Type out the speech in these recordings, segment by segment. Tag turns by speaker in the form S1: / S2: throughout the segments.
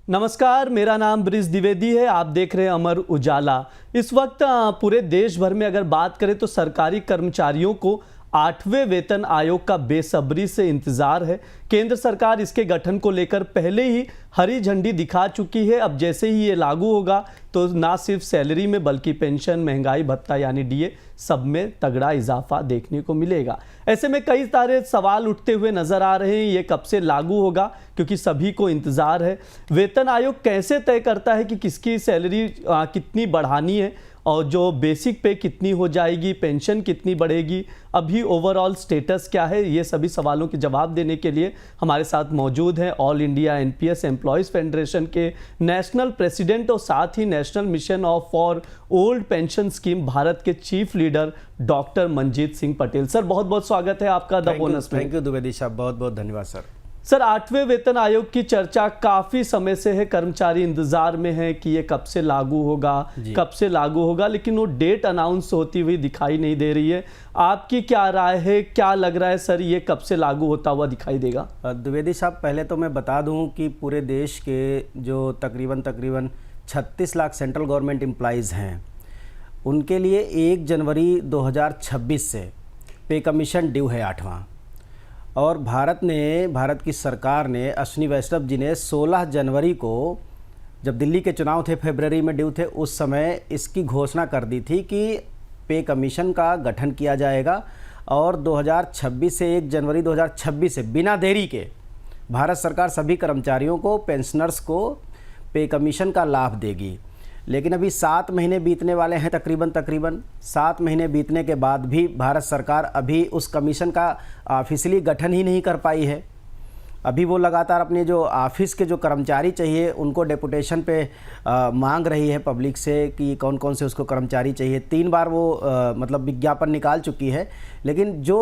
S1: नमस्कार, मेरा नाम ब्रिज द्विवेदी है। आप देख रहे हैं अमर उजाला। इस वक्त पूरे देश भर में अगर बात करें तो सरकारी कर्मचारियों को 8वें वेतन आयोग का बेसब्री से इंतजार है। केंद्र सरकार इसके गठन को लेकर पहले ही हरी झंडी दिखा चुकी है। अब जैसे ही ये लागू होगा तो ना सिर्फ सैलरी में बल्कि पेंशन, महंगाई भत्ता यानी डीए सब में तगड़ा इजाफा देखने को मिलेगा। ऐसे में कई सारे सवाल उठते हुए नजर आ रहे हैं, ये कब से लागू होगा, क्योंकि सभी को इंतजार है। वेतन आयोग कैसे तय करता है कि किसकी सैलरी कितनी बढ़ानी है और जो बेसिक पे कितनी हो जाएगी, पेंशन कितनी बढ़ेगी, अभी ओवरऑल स्टेटस क्या है, ये सभी सवालों के जवाब देने के लिए हमारे साथ मौजूद हैं all India NPS employees federation के नेशनल प्रेसिडेंट और साथ ही national mission of for old pension scheme Bharat के chief leader doctor Manjeet Singh Patel. Sir, बहुत बहुत स्वागत है आपका द बोनस में।
S2: थैंक यू द्विवेदी साहब, बहुत बहुत धन्यवाद सर।
S1: सर, 8वें वेतन आयोग की चर्चा काफी समय से है, कर्मचारी इंतजार में है कि ये कब से लागू होगा, लेकिन वो डेट अनाउंस होती हुई दिखाई नहीं दे रही है। आपकी क्या राय है, क्या लग रहा है सर, ये कब से लागू होता हुआ दिखाई देगा?
S2: द्विवेदी साहब, पहले तो मैं बता दूं कि पूरे देश के जो तकरीबन 36 लाख सेंट्रल गवर्नमेंट एम्प्लॉइज़ हैं, उनके लिए 1 जनवरी 2026 से पे कमीशन ड्यू है 8वां। और भारत की सरकार ने, अश्विनी वैष्णव जी ने 16 जनवरी को, जब दिल्ली के चुनाव थे, फरवरी में ड्यू थे, उस समय इसकी घोषणा कर दी थी कि पे कमीशन का गठन किया जाएगा और 2026 से 1 जनवरी 2026 से बिना देरी के भारत सरकार सभी कर्मचारियों को, पेंशनर्स को पे कमीशन का लाभ देगी। लेकिन अभी 7 महीने बीतने वाले हैं, तकरीबन 7 महीने बीतने के बाद भी भारत सरकार अभी उस कमीशन का ऑफिशियली गठन ही नहीं कर पाई है। अभी वो लगातार अपने जो ऑफिस के जो कर्मचारी चाहिए उनको डेपुटेशन पे मांग रही है पब्लिक से कि कौन कौन से उसको कर्मचारी चाहिए। 3 बार वो मतलब विज्ञापन निकाल चुकी है। लेकिन जो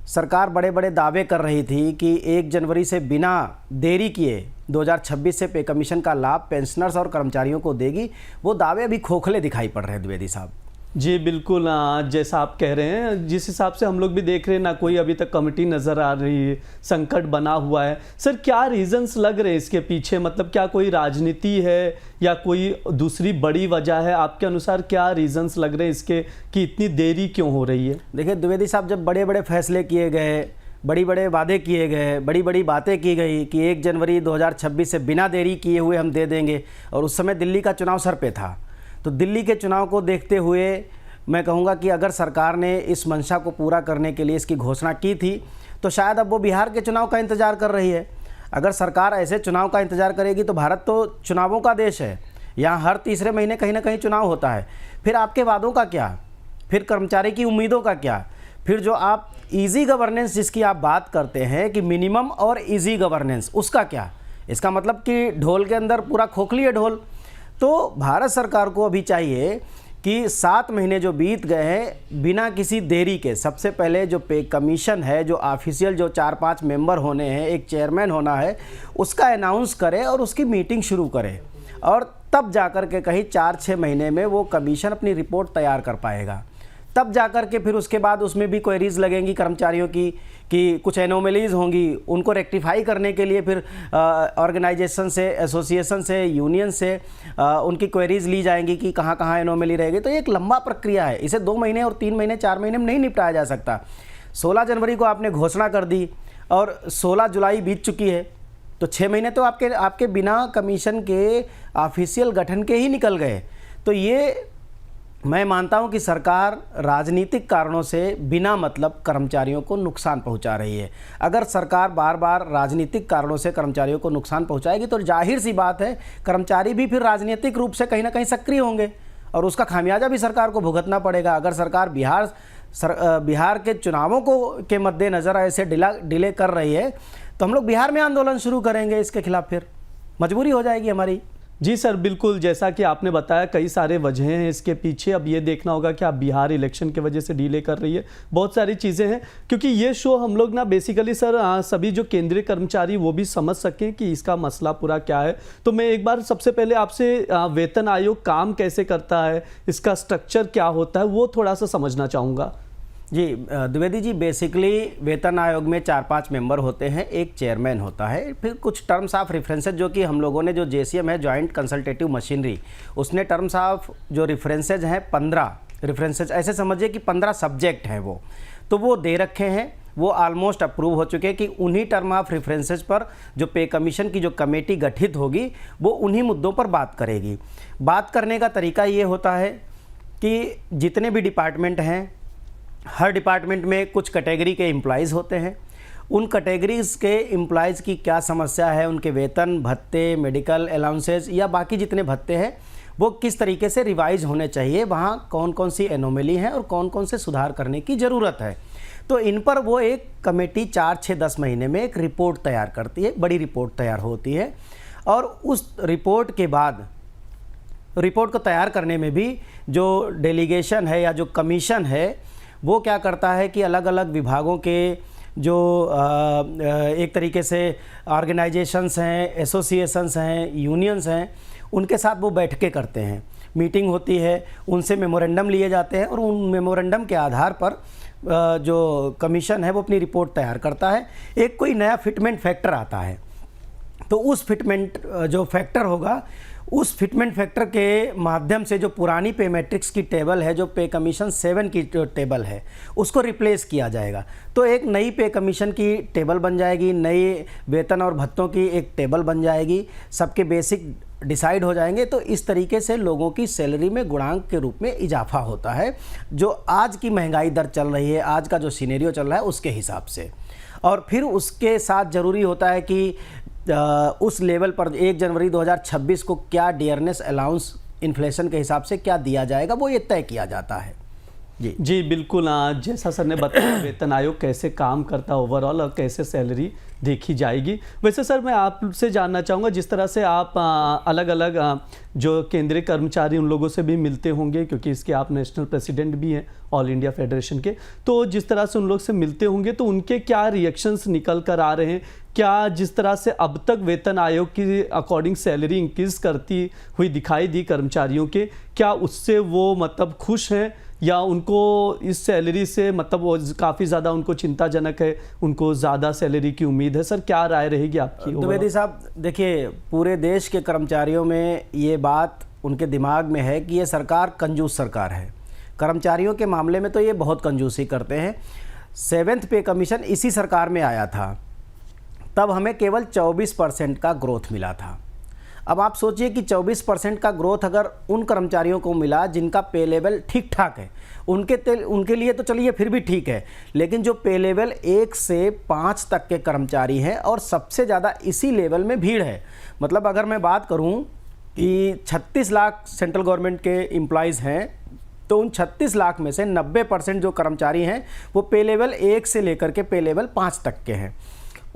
S2: सरकार बड़े बड़े दावे कर रही थी कि 1 जनवरी से बिना देरी किए 2026 से पे कमीशन का लाभ पेंशनर्स और कर्मचारियों को देगी, वो दावे अभी खोखले दिखाई पड़ रहे हैं द्विवेदी साहब।
S1: जी बिल्कुल, जैसा आप कह रहे हैं, जिस हिसाब से हम लोग भी देख रहे हैं ना, कोई अभी तक कमेटी नज़र आ रही है, संकट बना हुआ है। सर, क्या रीजंस लग रहे हैं इसके पीछे? मतलब क्या कोई राजनीति है या कोई दूसरी बड़ी वजह है? आपके अनुसार क्या रीजंस लग रहे हैं इसके कि इतनी देरी क्यों हो रही है?
S2: देखिए द्विवेदी साहब, जब बड़े बड़े फैसले किए गए, बड़ी बड़े वादे किए गए, बड़ी बड़ी बातें की गई कि 1 जनवरी 2026 से बिना देरी किए हुए हम दे देंगे, और उस समय दिल्ली का चुनाव सर पे था, तो दिल्ली के चुनाव को देखते हुए मैं कहूँगा कि अगर सरकार ने इस मंशा को पूरा करने के लिए इसकी घोषणा की थी, तो शायद अब वो बिहार के चुनाव का इंतज़ार कर रही है। अगर सरकार ऐसे चुनाव का इंतज़ार करेगी तो भारत तो चुनावों का देश है, यहाँ हर तीसरे महीने कहीं ना कहीं चुनाव होता है। फिर आपके वादों का क्या, फिर कर्मचारी की उम्मीदों का क्या, फिर जो आप ईजी गवर्नेंस जिसकी आप बात करते हैं कि मिनिमम और ईजी गवर्नेंस, उसका क्या? इसका मतलब कि ढोल के अंदर पूरा खोखली है ढोल। तो भारत सरकार को अभी चाहिए कि 7 महीने जो बीत गए हैं बिना किसी देरी के, सबसे पहले जो पे कमीशन है, जो ऑफिशियल जो 4-5 मेंबर होने हैं, एक चेयरमैन होना है, उसका अनाउंस करे और उसकी मीटिंग शुरू करे, और तब जाकर के कहीं 4-6 महीने में वो कमीशन अपनी रिपोर्ट तैयार कर पाएगा। तब जाकर के फिर उसके बाद उसमें भी क्वेरीज लगेंगी कर्मचारियों की कि कुछ एनोमलीज होंगी, उनको रेक्टिफाई करने के लिए फिर ऑर्गेनाइजेशन से, एसोसिएशन से, यूनियन से उनकी क्वेरीज ली जाएंगी कि कहाँ कहाँ एनोमली रहेगी। तो ये एक लंबा प्रक्रिया है, इसे 2 महीने और 3 महीने 4 महीने में नहीं निपटाया जा सकता। 16 जनवरी को आपने घोषणा कर दी और 16 जुलाई बीत चुकी है, तो 6 महीने तो आपके बिना कमीशन के ऑफिशियल गठन के ही निकल गए। तो ये मैं मानता हूं कि सरकार राजनीतिक कारणों से बिना मतलब कर्मचारियों को नुकसान पहुंचा रही है। अगर सरकार बार बार राजनीतिक कारणों से कर्मचारियों को नुकसान पहुंचाएगी तो जाहिर सी बात है कर्मचारी भी फिर राजनीतिक रूप से कहीं ना कहीं सक्रिय होंगे और उसका खामियाजा भी सरकार को भुगतना पड़ेगा। अगर सरकार बिहार के चुनावों के मद्देनज़र ऐसे डिले कर रही है तो हम लोग बिहार में आंदोलन शुरू करेंगे इसके खिलाफ, फिर मजबूरी हो जाएगी हमारी।
S1: जी सर, बिल्कुल, जैसा कि आपने बताया कई सारे वजह हैं इसके पीछे। अब ये देखना होगा कि आप बिहार इलेक्शन की वजह से डिले कर रही है, बहुत सारी चीज़ें हैं, क्योंकि ये शो हम लोग ना बेसिकली सर सभी जो केंद्रीय कर्मचारी वो भी समझ सकें कि इसका मसला पूरा क्या है। तो मैं एक बार सबसे पहले आपसे वेतन आयोग काम कैसे करता है, इसका स्ट्रक्चर क्या होता है, वो थोड़ा सा समझना चाहूँगा।
S2: जी द्विवेदी जी, बेसिकली वेतन आयोग में 4-5 मेंबर होते हैं, एक चेयरमैन होता है, फिर कुछ टर्म्स ऑफ रेफरेंसेज जो कि हम लोगों ने जो JCM है, जॉइंट कंसल्टेटिव मशीनरी, उसने टर्म्स ऑफ जो रेफरेंसेज हैं 15 रेफरेंसेज, ऐसे समझिए कि 15 सब्जेक्ट हैं वो दे रखे हैं, वो ऑलमोस्ट अप्रूव हो चुके हैं कि उन्हीं टर्म ऑफ रेफरेंसेज पर जो पे कमीशन की जो कमेटी गठित होगी वो उन्हीं मुद्दों पर बात करेगी। बात करने का तरीका ये होता है कि जितने भी डिपार्टमेंट हैं, हर डिपार्टमेंट में कुछ कैटेगरी के एम्प्लॉइज़ होते हैं, उन कैटेगरीज़ के एम्प्लॉइज़ की क्या समस्या है, उनके वेतन भत्ते, मेडिकल अलाउंसेस या बाकी जितने भत्ते हैं वो किस तरीके से रिवाइज होने चाहिए, वहाँ कौन कौन सी एनोमली हैं और कौन कौन से सुधार करने की ज़रूरत है। तो इन पर वो एक कमेटी 4-6-10 महीने में एक रिपोर्ट तैयार करती है, बड़ी रिपोर्ट तैयार होती है, और उस रिपोर्ट के बाद रिपोर्ट को तैयार करने में भी जो डेलीगेशन है या जो कमीशन है वो क्या करता है कि अलग अलग विभागों के जो एक तरीके से ऑर्गेनाइजेशंस हैं, एसोसिएशंस हैं, यूनियंस हैं, उनके साथ वो बैठकें करते हैं, मीटिंग होती है, उनसे मेमोरेंडम लिए जाते हैं और उन मेमोरेंडम के आधार पर जो कमीशन है वो अपनी रिपोर्ट तैयार करता है। एक कोई नया फिटमेंट फैक्टर आता है तो उस फिटमेंट जो फैक्टर होगा, उस फिटमेंट फैक्टर के माध्यम से जो पुरानी पे मैट्रिक्स की टेबल है, जो पे कमीशन 7 की टेबल है, उसको रिप्लेस किया जाएगा। तो एक नई पे कमीशन की टेबल बन जाएगी, नए वेतन और भत्तों की एक टेबल बन जाएगी, सबके बेसिक डिसाइड हो जाएंगे। तो इस तरीके से लोगों की सैलरी में गुणांक के रूप में इजाफा होता है, जो आज की महंगाई दर चल रही है, आज का जो सिनेरियो चल रहा है उसके हिसाब से। और फिर उसके साथ ज़रूरी होता है कि उस लेवल पर 1 जनवरी 2026 को क्या डियरनेस अलाउंस इन्फ्लेशन के हिसाब से क्या दिया जाएगा, वो ये तय किया जाता है।
S1: जी बिल्कुल, जैसा सर ने बताया वेतन आयोग कैसे काम करता है ओवरऑल और कैसे सैलरी देखी जाएगी। वैसे सर मैं आपसे जानना चाहूँगा, जिस तरह से आप अलग अलग जो केंद्रीय कर्मचारी उन लोगों से भी मिलते होंगे, क्योंकि इसके आप नेशनल प्रेसिडेंट भी हैं ऑल इंडिया फेडरेशन के, तो जिस तरह से उन लोग से मिलते होंगे तो उनके क्या रिएक्शंस निकल कर आ रहे हैं? क्या जिस तरह से अब तक वेतन आयोग की अकॉर्डिंग सैलरी इंक्रीज करती हुई दिखाई दी कर्मचारियों के, क्या उससे वो मतलब खुश हैं या उनको इस सैलरी से मतलब वो काफ़ी ज़्यादा उनको चिंताजनक है, उनको ज़्यादा सैलरी की उम्मीद है? सर क्या राय रहेगी आपकी?
S2: द्विवेदी साहब देखिए, पूरे देश के कर्मचारियों में ये बात उनके दिमाग में है कि ये सरकार कंजूस सरकार है। कर्मचारियों के मामले में तो ये बहुत कंजूसी करते हैं। 7th पे कमीशन इसी सरकार में आया था, तब हमें केवल 24% का ग्रोथ मिला था। अब आप सोचिए कि 24% का ग्रोथ अगर उन कर्मचारियों को मिला जिनका पे लेवल ठीक ठाक है, उनके लिए तो चलिए फिर भी ठीक है, लेकिन जो पे लेवल 1 से 5 तक के कर्मचारी हैं और सबसे ज़्यादा इसी लेवल में भीड़ है। मतलब अगर मैं बात करूं कि 36 लाख सेंट्रल गवर्नमेंट के एम्प्लॉइज़ हैं, तो उन 36 लाख में से 90% जो कर्मचारी हैं वो पे लेवल 1 से लेकर के पे लेवल 5 तक के हैं।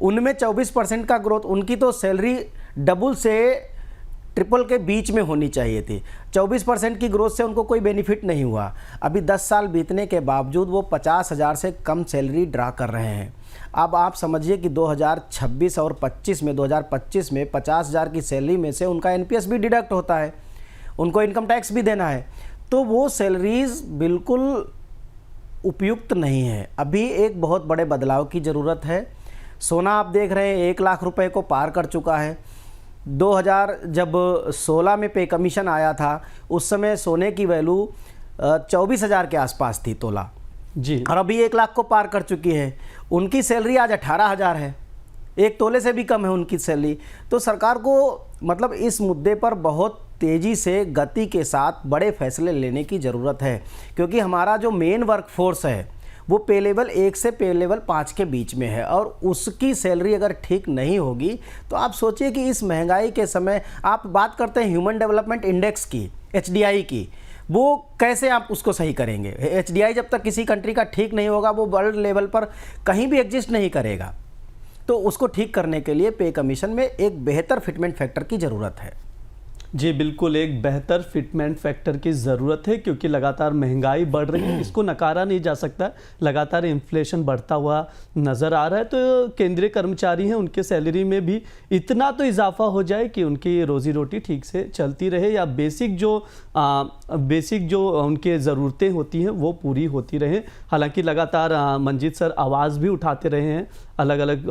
S2: उनमें 24% का ग्रोथ, उनकी तो सैलरी डबल से ट्रिपल के बीच में होनी चाहिए थी। 24% की ग्रोथ से उनको कोई बेनिफिट नहीं हुआ। अभी 10 साल बीतने के बावजूद वो 50,000 से कम सैलरी ड्रा कर रहे हैं। अब आप समझिए कि 2026 और 25 में 2025 में 50,000 की सैलरी में से उनका NPS भी डिडक्ट होता है, उनको इनकम टैक्स भी देना है, तो वो सैलरीज बिल्कुल उपयुक्त नहीं है। अभी एक बहुत बड़े बदलाव की ज़रूरत है। सोना आप देख रहे हैं 1 लाख रुपए को पार कर चुका है। 2016 में पे कमीशन आया था, उस समय सोने की वैल्यू 24,000 के आसपास थी तोला
S1: जी,
S2: और अभी 1 लाख को पार कर चुकी है। उनकी सैलरी आज 18,000 है, 1 तोले से भी कम है उनकी सैलरी। तो सरकार को मतलब इस मुद्दे पर बहुत तेज़ी से गति के साथ बड़े फैसले लेने की ज़रूरत है, क्योंकि हमारा जो मेन वर्कफोर्स है वो पे लेवल 1 से पे लेवल 5 के बीच में है, और उसकी सैलरी अगर ठीक नहीं होगी तो आप सोचिए कि इस महंगाई के समय आप बात करते हैं ह्यूमन डेवलपमेंट इंडेक्स की, HDI की, वो कैसे आप उसको सही करेंगे? HDI जब तक किसी कंट्री का ठीक नहीं होगा वो वर्ल्ड लेवल पर कहीं भी एग्जिस्ट नहीं करेगा। तो उसको ठीक करने के लिए पे कमीशन में एक बेहतर फिटमेंट फैक्टर की ज़रूरत है।
S1: जी बिल्कुल, एक बेहतर फिटमेंट फैक्टर की ज़रूरत है क्योंकि लगातार महंगाई बढ़ रही है, इसको नकारा नहीं जा सकता। लगातार इन्फ्लेशन बढ़ता हुआ नज़र आ रहा है, तो केंद्रीय कर्मचारी हैं, उनके सैलरी में भी इतना तो इजाफा हो जाए कि उनकी रोज़ी रोटी ठीक से चलती रहे, या बेसिक जो उनके ज़रूरतें होती हैं वो पूरी होती रहे। हालांकि लगातार मंजीत सर आवाज़ भी उठाते रहे हैं अलग अलग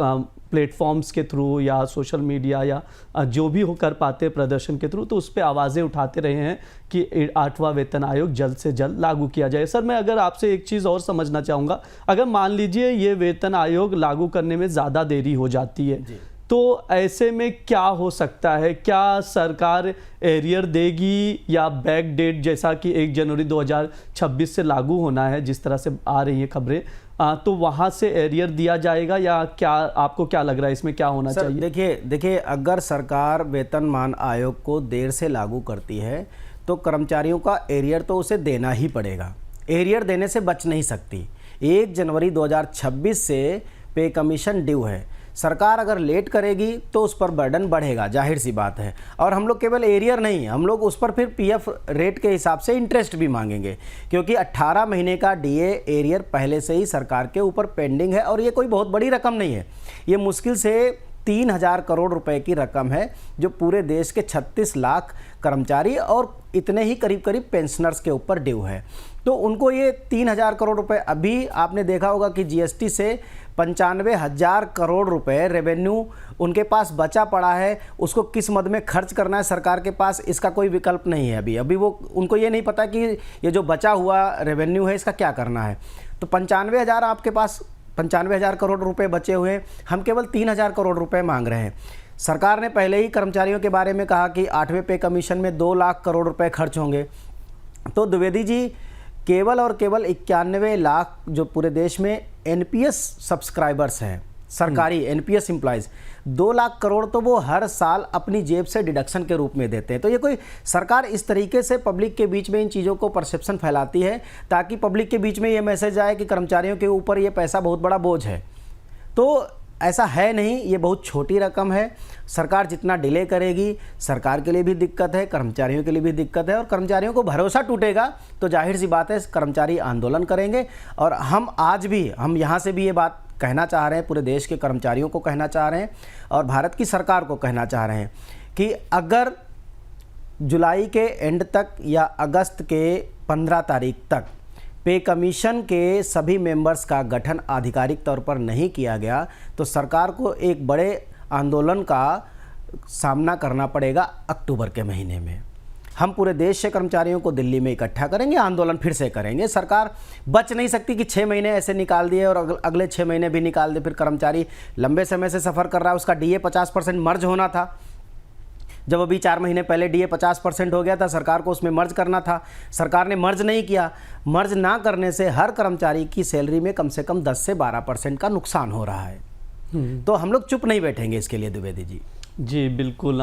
S1: प्लेटफॉर्म्स के थ्रू या सोशल मीडिया या जो भी हो कर पाते प्रदर्शन के थ्रू, तो उस पर आवाज़ें उठाते रहे हैं कि 8वां वेतन आयोग जल्द से जल्द लागू किया जाए। सर, मैं अगर आपसे एक चीज़ और समझना चाहूँगा, अगर मान लीजिए ये वेतन आयोग लागू करने में ज़्यादा देरी हो जाती है, तो ऐसे में क्या हो सकता है? क्या सरकार एरियर देगी या बैक डेट, जैसा कि 1 जनवरी 2026 से लागू होना है जिस तरह से आ रही है खबरें, तो वहाँ से एरियर दिया जाएगा, या क्या आपको क्या लग रहा है इसमें क्या होना चाहिए?
S2: देखिए, अगर सरकार वेतनमान आयोग को देर से लागू करती है तो कर्मचारियों का एरियर तो उसे देना ही पड़ेगा, एरियर देने से बच नहीं सकती। 1 जनवरी 2026 से पे कमीशन ड्यू है, सरकार अगर लेट करेगी तो उस पर बर्डन बढ़ेगा, जाहिर सी बात है। और हम लोग केवल एरियर नहीं, हम लोग उस पर फिर पीएफ रेट के हिसाब से इंटरेस्ट भी मांगेंगे, क्योंकि 18 महीने का डीए एरियर पहले से ही सरकार के ऊपर पेंडिंग है। और ये कोई बहुत बड़ी रकम नहीं है, ये मुश्किल से 3000 करोड़ रुपए की रकम है, जो पूरे देश के 36 लाख कर्मचारी और इतने ही करीब करीब पेंशनर्स के ऊपर ड्यू है। तो उनको ये 3000 करोड़ रुपए, अभी आपने देखा होगा कि जीएसटी से 95,000 करोड़ रुपए रेवेन्यू उनके पास बचा पड़ा है, उसको किस मद में खर्च करना है सरकार के पास, इसका कोई विकल्प नहीं है। अभी वो उनको ये नहीं पता कि ये जो बचा हुआ रेवेन्यू है इसका क्या करना है। तो 95,000 आपके पास 95,000 करोड़ रुपए बचे हुए हैं, हम केवल 3,000 करोड़ रुपए मांग रहे हैं। सरकार ने पहले ही कर्मचारियों के बारे में कहा कि 8वें पे कमीशन में 2 लाख करोड़ रुपए खर्च होंगे। तो द्विवेदी जी, केवल और केवल 91 लाख जो पूरे देश में एनपीएस सब्सक्राइबर्स हैं, सरकारी एनपीएस एम्प्लॉयज़, 2 लाख करोड़ तो वो हर साल अपनी जेब से डिडक्शन के रूप में देते हैं। तो ये कोई सरकार इस तरीके से पब्लिक के बीच में इन चीज़ों को परसेप्शन फैलाती है ताकि पब्लिक के बीच में ये मैसेज आए कि कर्मचारियों के ऊपर ये पैसा बहुत बड़ा बोझ है। तो ऐसा है नहीं, ये बहुत छोटी रकम है। सरकार जितना डिले करेगी, सरकार के लिए भी दिक्कत है, कर्मचारियों के लिए भी दिक्कत है, और कर्मचारियों को भरोसा टूटेगा तो जाहिर सी बात है कर्मचारी आंदोलन करेंगे। और हम आज भी, हम यहाँ से भी ये बात कहना चाह रहे हैं, पूरे देश के कर्मचारियों को कहना चाह रहे हैं और भारत की सरकार को कहना चाह रहे हैं कि अगर जुलाई के एंड तक या अगस्त के 15 तारीख तक पे कमीशन के सभी मेंबर्स का गठन आधिकारिक तौर पर नहीं किया गया तो सरकार को एक बड़े आंदोलन का सामना करना पड़ेगा अक्टूबर के महीने में। हम पूरे देश से कर्मचारियों को दिल्ली में इकट्ठा करेंगे, आंदोलन फिर से करेंगे। सरकार बच नहीं सकती कि 6 महीने ऐसे निकाल दिए और अगले 6 महीने भी निकाल दे। फिर कर्मचारी लंबे समय से सफ़र कर रहा है, उसका डीए 50% मर्ज होना था। जब अभी 4 महीने पहले डीए 50% हो गया था, सरकार को उसमें मर्ज करना था, सरकार ने मर्ज नहीं किया। मर्ज ना करने से हर कर्मचारी की सैलरी में कम से कम 10 से 12% का नुकसान हो रहा है। तो हम लोग चुप नहीं बैठेंगे इसके लिए द्विवेदी जी।
S1: जी बिल्कुल।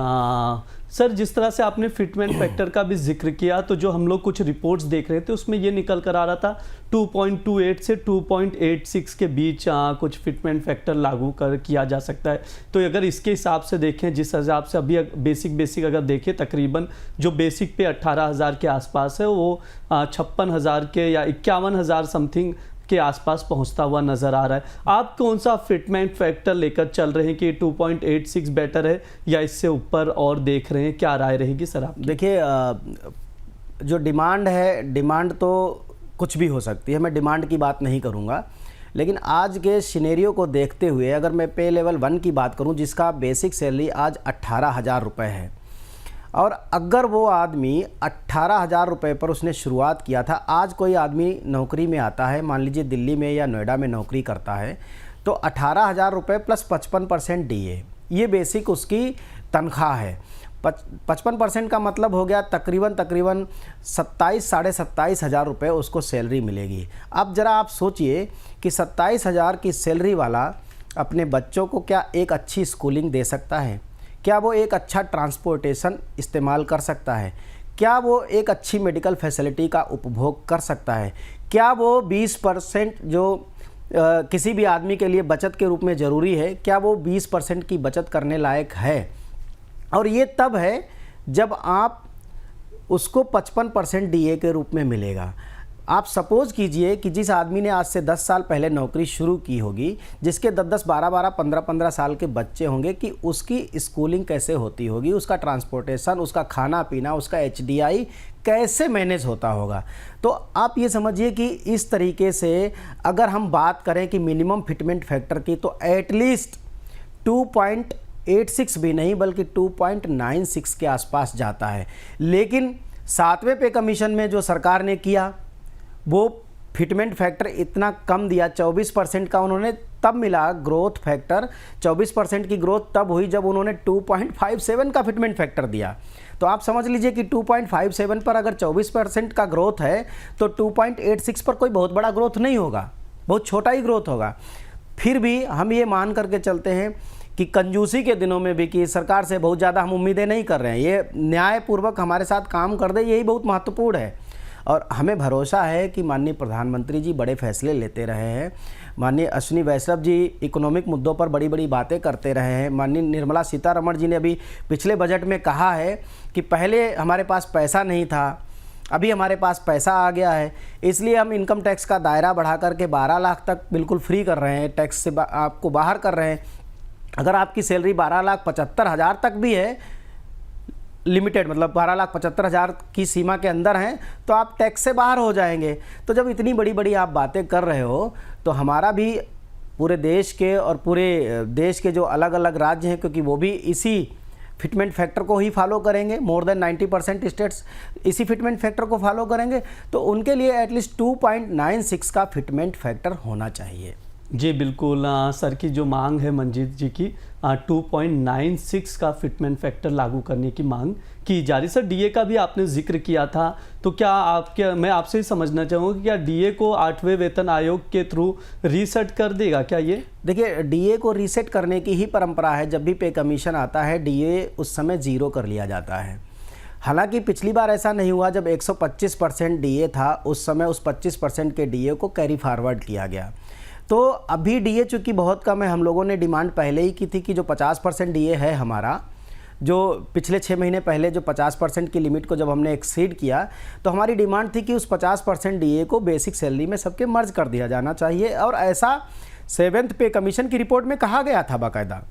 S1: सर, जिस तरह से आपने फिटमेंट फैक्टर का भी जिक्र किया, तो जो हम लोग कुछ रिपोर्ट्स देख रहे थे उसमें ये निकल कर आ रहा था 2.28 से 2.86 के बीच कुछ फिटमेंट फैक्टर लागू कर किया जा सकता है। तो अगर इसके हिसाब से देखें, जिस हिसाब से अभी बेसिक अगर देखें, तकरीबन जो बेसिक पे 18,000 के आसपास है वो 56,000 के या 51,000 समथिंग के आसपास पहुंचता हुआ नजर आ रहा है। आप कौन सा फिटमेंट फैक्टर लेकर चल रहे हैं कि 2.86 बेटर है या इससे ऊपर और देख रहे हैं? क्या राय रहेगी सर आप?
S2: देखिए, जो डिमांड है, डिमांड तो कुछ भी हो सकती है, मैं डिमांड की बात नहीं करूंगा, लेकिन आज के सिनेरियो को देखते हुए अगर मैं पे लेवल 1 की बात करूं जिसका बेसिक सैलरी आज 18,000 रुपये है, और अगर वो आदमी 18,000 रुपये पर उसने शुरुआत किया था, आज कोई आदमी नौकरी में आता है, मान लीजिए दिल्ली में या नोएडा में नौकरी करता है, तो 18,000 रुपये प्लस 55% डीए, ये बेसिक उसकी तनख्वाह है। 55% का मतलब हो गया तकरीबन 27 साढ़े 27,000 रुपये उसको सैलरी मिलेगी। अब ज़रा आप सोचिए कि 27,000 की सैलरी वाला अपने बच्चों को क्या एक अच्छी स्कूलिंग दे सकता है? क्या वो एक अच्छा ट्रांसपोर्टेशन इस्तेमाल कर सकता है? क्या वो एक अच्छी मेडिकल फैसिलिटी का उपभोग कर सकता है? क्या वो 20% जो किसी भी आदमी के लिए बचत के रूप में ज़रूरी है, क्या वो 20% की बचत करने लायक है? और ये तब है जब आप उसको 55% डीए के रूप में मिलेगा। आप सपोज कीजिए कि जिस आदमी ने आज से 10 साल पहले नौकरी शुरू की होगी, जिसके 10-10, 12-12, 15-15 साल के बच्चे होंगे, कि उसकी स्कूलिंग कैसे होती होगी, उसका ट्रांसपोर्टेशन, उसका खाना पीना, उसका एचडीआई कैसे मैनेज होता होगा। तो आप ये समझिए कि इस तरीके से अगर हम बात करें कि मिनिमम फिटमेंट फैक्टर की, तो एटलीस्ट 2.86 भी नहीं बल्कि 2.96 के आसपास जाता है। लेकिन 7वें पे कमीशन में जो सरकार ने किया, वो फिटमेंट फैक्टर इतना कम दिया, 24% का उन्होंने तब मिला ग्रोथ फैक्टर। 24% की ग्रोथ तब हुई जब उन्होंने 2.57 का फिटमेंट फैक्टर दिया। तो आप समझ लीजिए कि 2.57 पर अगर 24% का ग्रोथ है तो 2.86 पर कोई बहुत बड़ा ग्रोथ नहीं होगा, बहुत छोटा ही ग्रोथ होगा। फिर भी हम ये मान करके चलते हैं कि कंजूसी के दिनों में भी कि सरकार से बहुत ज़्यादा हम उम्मीदें नहीं कर रहे हैं, ये न्यायपूर्वक हमारे साथ काम कर दे, यही बहुत महत्वपूर्ण है। और हमें भरोसा है कि माननीय प्रधानमंत्री जी बड़े फैसले लेते रहे हैं। माननीय अश्विनी वैष्णव जी इकोनॉमिक मुद्दों पर बड़ी बड़ी बातें करते रहे हैं। माननीय निर्मला सीतारमण जी ने अभी पिछले बजट में कहा है कि पहले हमारे पास पैसा नहीं था, अभी हमारे पास पैसा आ गया है, इसलिए हम इनकम टैक्स का दायरा बढ़ा करके 12 लाख तक बिल्कुल फ्री कर रहे हैं, टैक्स से आपको बाहर कर रहे हैं। अगर आपकी सैलरी 12,75,000 तक भी है, लिमिटेड मतलब 12,75,000 की सीमा के अंदर हैं, तो आप टैक्स से बाहर हो जाएंगे। तो जब इतनी बड़ी बड़ी आप बातें कर रहे हो, तो हमारा भी पूरे देश के और पूरे देश के जो अलग अलग राज्य हैं, क्योंकि वो भी इसी फिटमेंट फैक्टर को ही फॉलो करेंगे, मोर देन 90% स्टेट्स इसी फिटमेंट फैक्टर को फॉलो करेंगे, तो उनके लिए एटलीस्ट 2.96 का फिटमेंट फैक्टर होना चाहिए।
S1: जी बिल्कुल, सर की जो मांग है मंजीत जी की 2.96 का फिटमेंट फैक्टर लागू करने की मांग की जा रही। सर डीए का भी आपने जिक्र किया था, तो क्या मैं आपसे ही समझना चाहूँगा कि क्या डीए को 8वें वेतन आयोग के थ्रू रीसेट कर देगा क्या ये?
S2: देखिए, डीए को रीसेट करने की ही परंपरा है। जब भी पे कमीशन आता है, डीए उस समय 0 कर लिया जाता है। हालांकि पिछली बार ऐसा नहीं हुआ, जब 125% डीए था, उस समय उस 25% के डीए को कैरी फॉरवर्ड किया गया। तो अभी डीए चूँकि बहुत कम है, हम लोगों ने डिमांड पहले ही की थी कि जो 50% डीए है हमारा, जो पिछले 6 महीने पहले जो 50% की लिमिट को जब हमने एक्सीड किया, तो हमारी डिमांड थी कि उस 50% डीए को बेसिक सैलरी में सबके मर्ज कर दिया जाना चाहिए। और ऐसा 7वें पे कमीशन की रिपोर्ट में कहा गया था बाकायदा,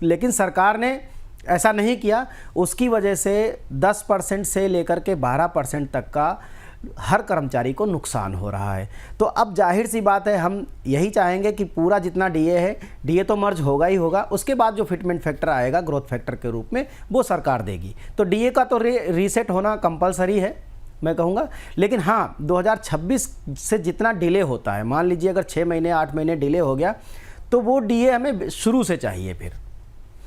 S2: लेकिन सरकार ने ऐसा नहीं किया। उसकी वजह से 10% से लेकर के 12% तक का हर कर्मचारी को नुकसान हो रहा है। तो अब जाहिर सी बात है, हम यही चाहेंगे कि पूरा जितना डीए है, डीए तो मर्ज होगा ही होगा, उसके बाद जो फिटमेंट फैक्टर आएगा ग्रोथ फैक्टर के रूप में, वो सरकार देगी। तो डीए का तो रीसेट होना कंपलसरी है मैं कहूँगा। लेकिन हाँ, 2026 से जितना डिले होता है, मान लीजिए अगर 6 महीने 8 महीने डिले हो गया, तो वो डीए हमें शुरू से चाहिए, फिर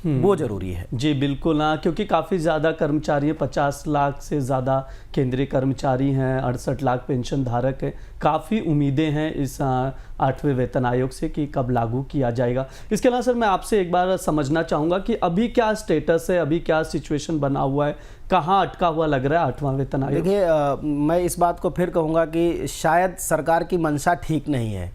S2: वो जरूरी है।
S1: जी बिल्कुल, हाँ, क्योंकि काफ़ी ज़्यादा कर्मचारी हैं, 50 लाख से ज़्यादा केंद्रीय कर्मचारी हैं, 68 लाख पेंशन धारक हैं। काफ़ी उम्मीदें हैं इस 8वें वेतन आयोग से कि कब लागू किया जाएगा। इसके अलावा सर मैं आपसे एक बार समझना चाहूँगा कि अभी क्या स्टेटस है, अभी क्या सिचुएशन बना हुआ है, कहाँ अटका हुआ लग रहा है 8वां वेतन आयोग?
S2: देखिए, मैं इस बात को फिर कहूँगा कि शायद सरकार की मंशा ठीक नहीं है,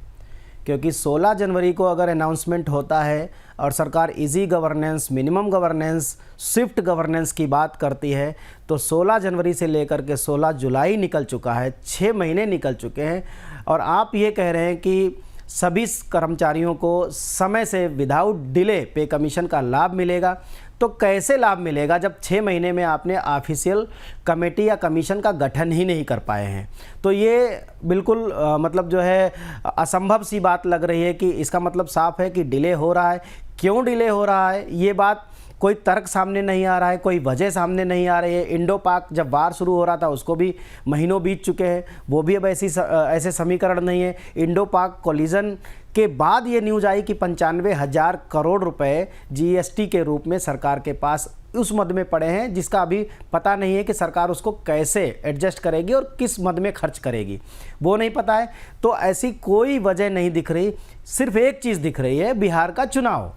S2: क्योंकि 16 जनवरी को अगर अनाउंसमेंट होता है और सरकार easy governance, minimum governance, Swift governance की बात करती है, तो 16 जनवरी से लेकर के 16 जुलाई निकल चुका है, 6 महीने निकल चुके हैं। और आप ये कह रहे हैं कि सभी कर्मचारियों को समय से विदाउट डिले पे कमीशन का लाभ मिलेगा, तो कैसे लाभ मिलेगा जब 6 महीने में आपने ऑफिशियल कमेटी या कमीशन का गठन ही नहीं कर पाए हैं? तो ये बिल्कुल मतलब जो है असंभव सी बात लग रही है कि इसका मतलब साफ है कि डिले हो रहा है। क्यों डिले हो रहा है, ये बात कोई तर्क सामने नहीं आ रहा है, कोई वजह सामने नहीं आ रही है। इंडो पाक जब वार शुरू हो रहा था, उसको भी महीनों बीत चुके हैं, वो भी अब ऐसे समीकरण नहीं है। इंडो पाक कोलिजन के बाद ये न्यूज़ आई कि 95,000 करोड़ रुपए जीएसटी के रूप में सरकार के पास उस मद में पड़े हैं, जिसका अभी पता नहीं है कि सरकार उसको कैसे एडजस्ट करेगी और किस मद में खर्च करेगी, वो नहीं पता है। तो ऐसी कोई वजह नहीं दिख रही, सिर्फ एक चीज़ दिख रही है, बिहार का चुनाव,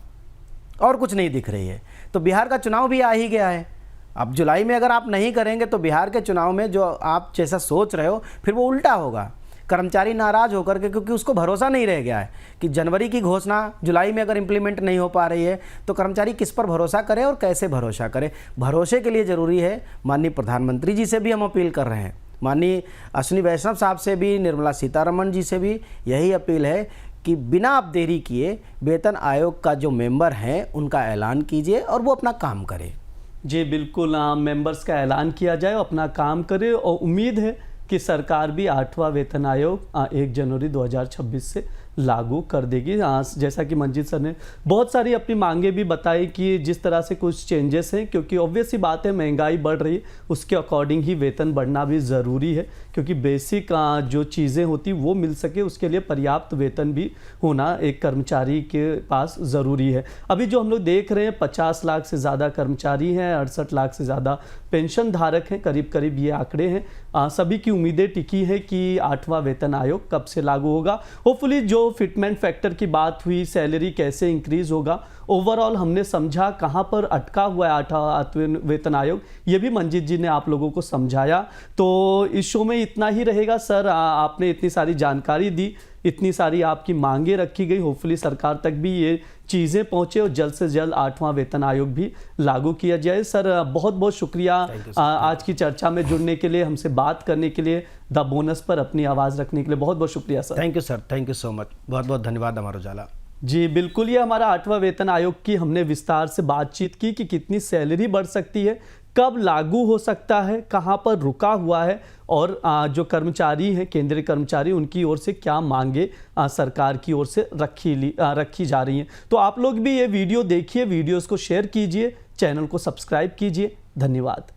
S2: और कुछ नहीं दिख रही है। तो बिहार का चुनाव भी आ ही गया है। अब जुलाई में अगर आप नहीं करेंगे तो बिहार के चुनाव में जो आप जैसा सोच रहे हो, फिर वो उल्टा होगा। कर्मचारी नाराज़ होकर के, क्योंकि उसको भरोसा नहीं रह गया है कि जनवरी की घोषणा जुलाई में अगर इम्प्लीमेंट नहीं हो पा रही है तो कर्मचारी किस पर भरोसा करे और कैसे भरोसा करे। भरोसे के लिए ज़रूरी है, माननीय प्रधानमंत्री जी से भी हम अपील कर रहे हैं, माननीय अश्विनी वैष्णव साहब से भी, निर्मला सीतारमण जी से भी यही अपील है कि बिना आप देरी किए वेतन आयोग का जो मेंबर हैं उनका ऐलान कीजिए और वो अपना काम करें।
S1: जी बिल्कुल, मेंबर्स का ऐलान किया जाए, अपना काम करे और उम्मीद है कि सरकार भी 8वां वेतन आयोग 1 जनवरी 2026 से लागू कर देगी। जैसा कि मंजीत सर ने बहुत सारी अपनी मांगे भी बताई कि जिस तरह से कुछ चेंजेस हैं, क्योंकि ऑब्वियस ही बात है महंगाई बढ़ रही है, उसके अकॉर्डिंग ही वेतन बढ़ना भी ज़रूरी है, क्योंकि बेसिक जो चीज़ें होती वो मिल सके उसके लिए पर्याप्त वेतन भी होना एक कर्मचारी के पास ज़रूरी है। अभी जो हम लोग देख रहे हैं 50 लाख से ज़्यादा कर्मचारी हैं, 68 लाख से ज़्यादा पेंशन धारक हैं, करीब करीब ये आंकड़े हैं। सभी की उम्मीदें टिकी है कि 8वां वेतन आयोग कब से लागू होगा। होपफुली जो फिटमेंट फैक्टर की बात हुई, सैलरी कैसे इंक्रीज होगा, ओवरऑल हमने समझा कहाँ पर अटका हुआ है 8वां वेतन आयोग, ये भी मंजीत जी ने आप लोगों को समझाया। तो इस शो में इतना ही रहेगा सर, आपने इतनी सारी जानकारी दी, इतनी सारी आपकी मांगे रखी गई, होपफुली सरकार तक भी ये चीज़ें पहुँचे और जल्द से जल्द 8वां वेतन आयोग भी लागू किया जाए। सर बहुत बहुत शुक्रिया आज की चर्चा में जुड़ने के लिए, हमसे बात करने के लिए, द बोनस पर अपनी आवाज़ रखने के लिए बहुत बहुत शुक्रिया sir.
S2: Thank you sir, thank you so much, बहुत बहुत धन्यवाद अमर उजाला।
S1: जी बिल्कुल, ये हमारा 8वां वेतन आयोग की हमने विस्तार से बातचीत की कि कितनी सैलरी बढ़ सकती है, कब लागू हो सकता है, कहाँ पर रुका हुआ है और जो कर्मचारी हैं केंद्रीय कर्मचारी उनकी ओर से क्या मांगे सरकार की ओर से रखी जा रही हैं। तो आप लोग भी ये वीडियो देखिए, वीडियोस को शेयर कीजिए, चैनल को सब्सक्राइब कीजिए। धन्यवाद।